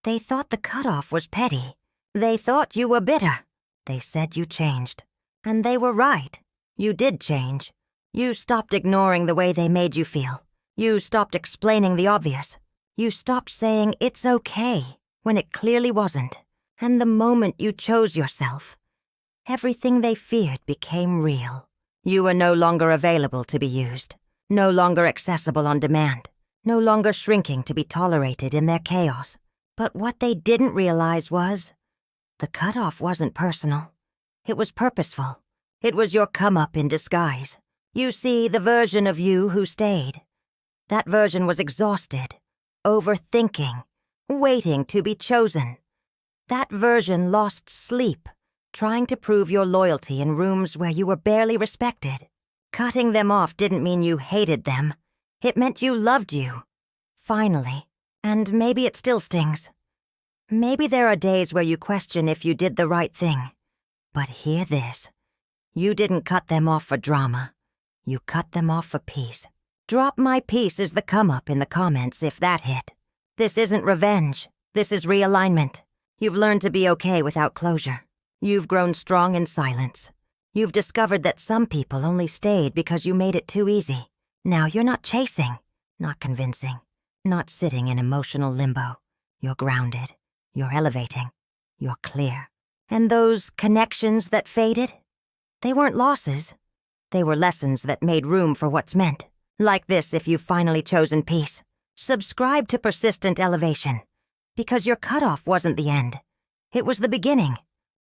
They thought the cutoff was petty. They thought you were bitter. They said you changed. And they were right. You did change. You stopped ignoring the way they made you feel. You stopped explaining the obvious. You stopped saying it's okay when it clearly wasn't. And the moment you chose yourself, everything they feared became real. You were no longer available to be used, no longer accessible on demand, no longer shrinking to be tolerated in their chaos. But what they didn't realize was, the cutoff wasn't personal. It was purposeful. It was your come-up in disguise. You see, the version of you who stayed. That version was exhausted, overthinking, waiting to be chosen. That version lost sleep, trying to prove your loyalty in rooms where you were barely respected. Cutting them off didn't mean you hated them. It meant you loved you. Finally. And maybe it still stings. Maybe there are days where you question if you did the right thing. But hear this. You didn't cut them off for drama. You cut them off for peace. Drop my peace is the come-up in the comments if that hit. This isn't revenge. This is realignment. You've learned to be okay without closure. You've grown strong in silence. You've discovered that some people only stayed because you made it too easy. Now you're not chasing, not convincing, not sitting in emotional limbo. You're grounded. You're elevating. You're clear. And those connections that faded? They weren't losses. They were lessons that made room for what's meant. Like this if you've finally chosen peace. Subscribe to persistent elevation. Because your cutoff wasn't the end. It was the beginning.